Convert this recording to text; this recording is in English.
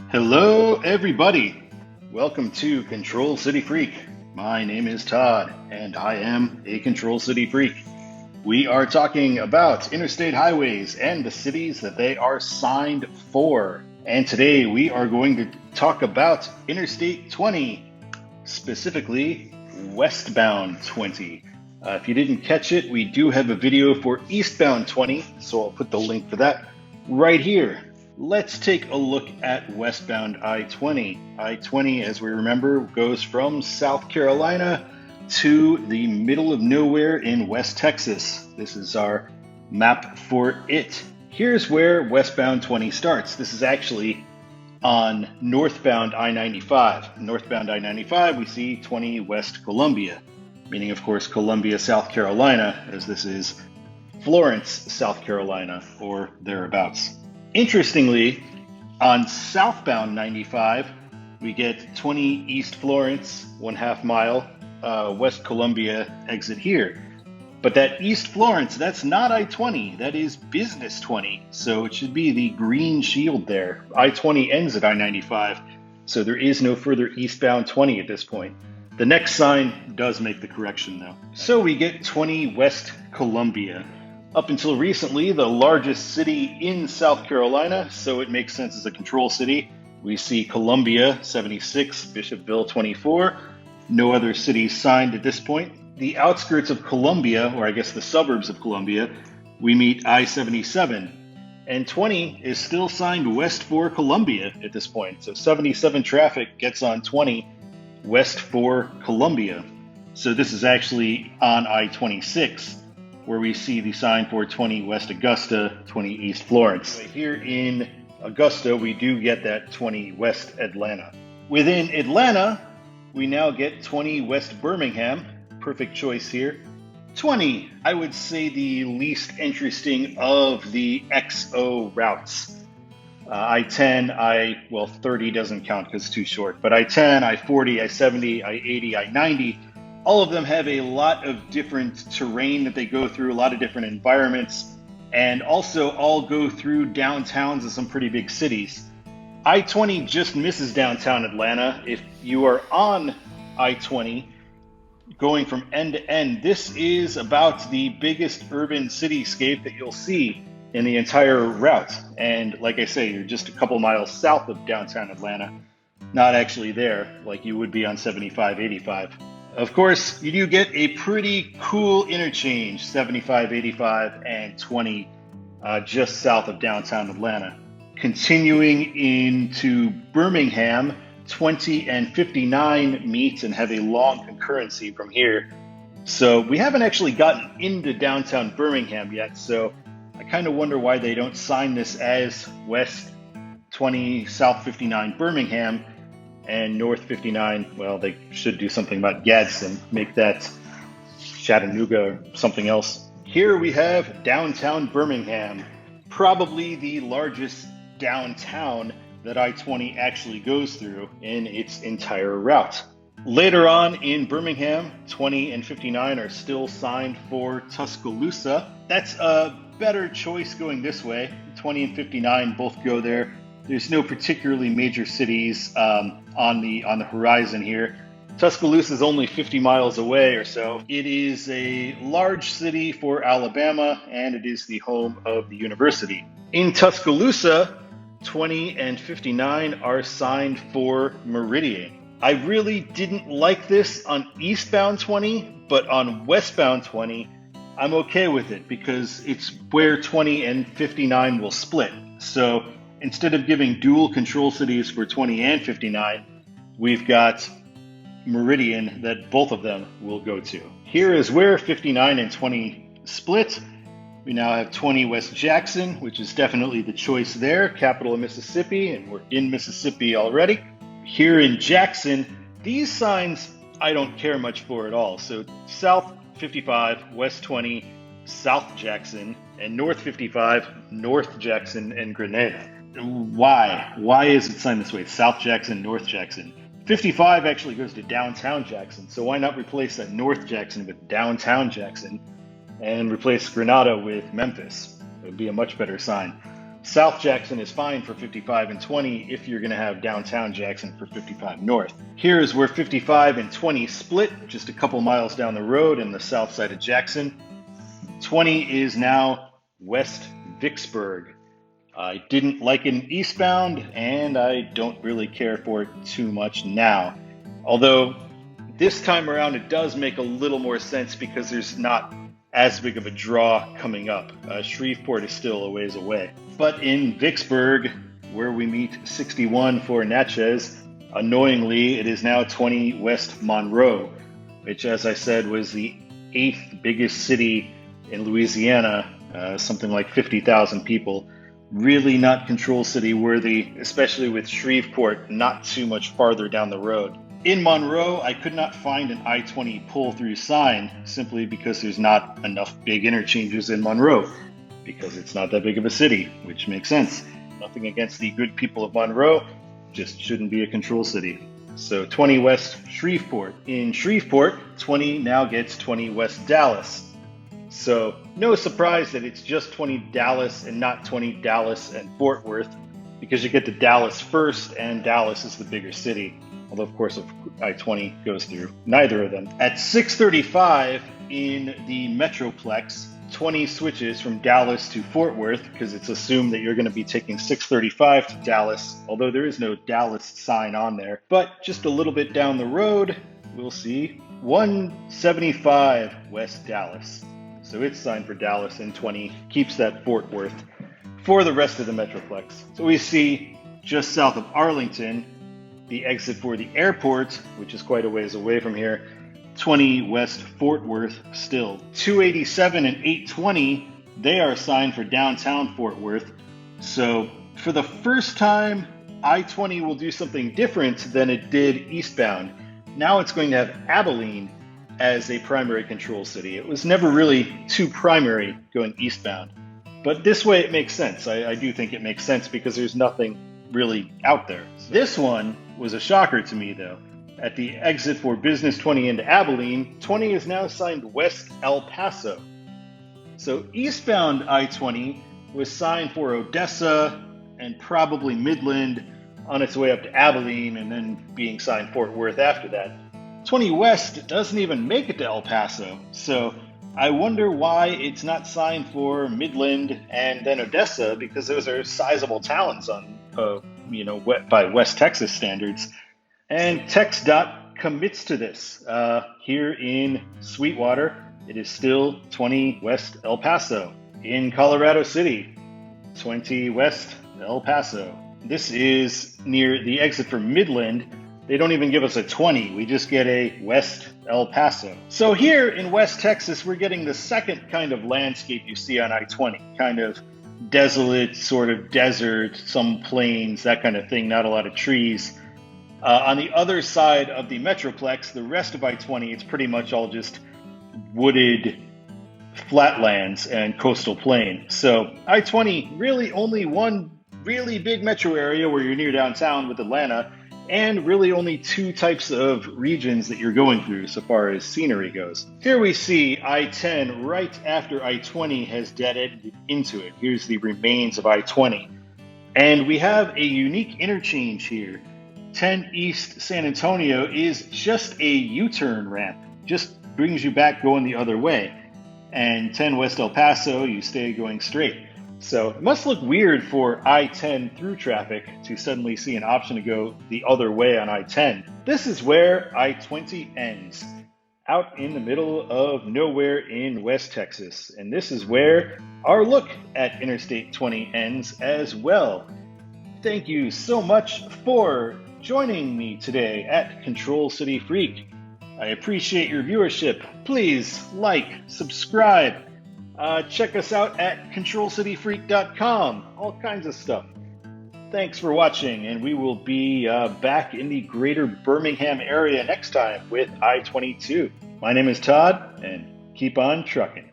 Hello, everybody. Welcome to Control City Freak. My name is Todd, and I am a Control City Freak. We are talking about interstate highways and the cities that they are signed for. And today we are going to talk about Interstate 20, specifically Westbound 20. If you didn't catch it, we do have a video for Eastbound 20, so I'll put the link for that right here. Let's take a look at westbound I-20. I-20, as we remember, goes from South Carolina to the middle of nowhere in West Texas. This is our map for it. Here's where westbound 20 starts. This is actually on northbound I-95. Northbound I-95, we see 20 West Columbia, meaning, of course, Columbia, South Carolina, as this is Florence, South Carolina, or thereabouts. Interestingly, on southbound 95, we get 20 East Florence, 1/2 mile, West Columbia exit here. But that East Florence, that's not I-20, that is Business 20. So it should be the green shield there. I-20 ends at I-95, so there is no further eastbound 20 at this point. The next sign does make the correction though. So we get 20 West Columbia. Up until recently, the largest city in South Carolina, so it makes sense as a control city. We see Columbia, 76, Bishopville, 24. No other cities signed at this point. The outskirts of Columbia, or I guess the suburbs of Columbia, we meet I-77. And 20 is still signed west for Columbia at this point. So 77 traffic gets on 20 west for Columbia. So this is actually on I-26. Where we see the sign for 20 West Augusta, 20 East Florence. Here in Augusta, we do get that 20 West Atlanta. Within Atlanta, we now get 20 West Birmingham. Perfect choice here. 20, I would say the least interesting of the XO routes. I-10, 30 doesn't count because it's too short, but I-10, I-40, I-70, I-80, I-90, all of them have a lot of different terrain that they go through, a lot of different environments, and also all go through downtowns of some pretty big cities. I-20 just misses downtown Atlanta. If you are on I-20 going from end to end, this is about the biggest urban cityscape that you'll see in the entire route. And like I say, you're just a couple miles south of downtown Atlanta, not actually there like you would be on 75, 85. Of course, you do get a pretty cool interchange, 75, 85, and 20, just south of downtown Atlanta. Continuing into Birmingham, 20 and 59 meet and have a long concurrency from here. So we haven't actually gotten into downtown Birmingham yet, so I kind of wonder why they don't sign this as West 20, South 59 Birmingham, and North 59, well, they should do something about Gadsden, make that Chattanooga or something else. Here we have downtown Birmingham, probably the largest downtown that I-20 actually goes through in its entire route. Later on in Birmingham, 20 and 59 are still signed for Tuscaloosa. That's a better choice going this way. 20 and 59 both go there. There's no particularly major cities on the horizon here. Tuscaloosa is only 50 miles away or so. It is a large city for Alabama, and it is the home of the university. In Tuscaloosa, 20 and 59 are signed for Meridian. I really didn't like this on eastbound 20, but on westbound 20, I'm okay with it because it's where 20 and 59 will split. So instead of giving dual control cities for 20 and 59, we've got Meridian that both of them will go to. Here is where 59 and 20 split. We now have 20 West Jackson, which is definitely the choice there, capital of Mississippi, and we're in Mississippi already. Here in Jackson, these signs I don't care much for at all. So South 55, West 20, South Jackson, and North 55, North Jackson, and Grenada. Why? Why is it signed this way? South Jackson, North Jackson. 55 actually goes to downtown Jackson, so why not replace that North Jackson with downtown Jackson and replace Grenada with Memphis? It would be a much better sign. South Jackson is fine for 55 and 20 if you're going to have downtown Jackson for 55 north. Here is where 55 and 20 split, just a couple miles down the road in the south side of Jackson. 20 is now West Vicksburg. I didn't like it in eastbound, and I don't really care for it too much now. Although this time around it does make a little more sense because there's not as big of a draw coming up. Shreveport is still a ways away. But in Vicksburg, where we meet 61 for Natchez, annoyingly, it is now 20 West Monroe, which, as I said, was the 8th biggest city in Louisiana, something like 50,000 people. Really not control city worthy, especially with Shreveport not too much farther down the road. In Monroe, I could not find an I-20 pull-through sign simply because there's not enough big interchanges in Monroe, because it's not that big of a city, which makes sense. Nothing against the good people of Monroe, just shouldn't be a control city. So 20 West Shreveport. In Shreveport, 20 now gets 20 West Dallas. So no surprise that it's just 20 Dallas and not 20 Dallas and Fort Worth, because you get to Dallas first, and Dallas is the bigger city. Although, of course, I-20 goes through neither of them. At 635 in the Metroplex, 20 switches from Dallas to Fort Worth, because it's assumed that you're going to be taking 635 to Dallas, although there is no Dallas sign on there. But just a little bit down the road, we'll see 175 West Dallas. So it's signed for Dallas, and 20 keeps that Fort Worth for the rest of the Metroplex. So we see just south of Arlington, the exit for the airport, which is quite a ways away from here, 20 West Fort Worth still. 287 and 820, they are assigned for downtown Fort Worth. So for the first time, I-20 will do something different than it did eastbound. Now it's going to have Abilene as a primary control city. It was never really too primary going eastbound. But this way it makes sense. I do think it makes sense because there's nothing really out there. This one was a shocker to me, though. At the exit for Business 20 into Abilene, 20 is now signed West El Paso. So eastbound I-20 was signed for Odessa and probably Midland on its way up to Abilene, and then being signed Fort Worth after that. 20 West doesn't even make it to El Paso, so I wonder why it's not signed for Midland and then Odessa, because those are sizable towns on by West Texas standards. And TxDOT commits to this. Here in Sweetwater, it is still 20 West El Paso. In Colorado City, 20 West El Paso. This is near the exit for Midland. They don't even give us a 20. We just get a West El Paso. So here in West Texas, we're getting the second kind of landscape you see on I-20. Kind of desolate, sort of desert, some plains, that kind of thing, not a lot of trees. On the other side of the Metroplex, the rest of I-20, it's pretty much all just wooded flatlands and coastal plain. So I-20, really only one really big metro area where you're near downtown with Atlanta, and really only two types of regions that you're going through so far as scenery goes. Here we see I-10 right after I-20 has dead-ended into it. Here's the remains of I-20. And we have a unique interchange here. 10 East San Antonio is just a U-turn ramp, just brings you back going the other way. And 10 West El Paso, you stay going straight. So it must look weird for I-10 through traffic to suddenly see an option to go the other way on I-10. This is where I-20 ends, out in the middle of nowhere in West Texas. And this is where our look at Interstate 20 ends as well. Thank you so much for joining me today at Control City Freak. I appreciate your viewership. Please like, subscribe. Check us out at controlcityfreak.com. All kinds of stuff. Thanks for watching, and we will be back in the greater Birmingham area next time with I-22. My name is Todd, and keep on trucking.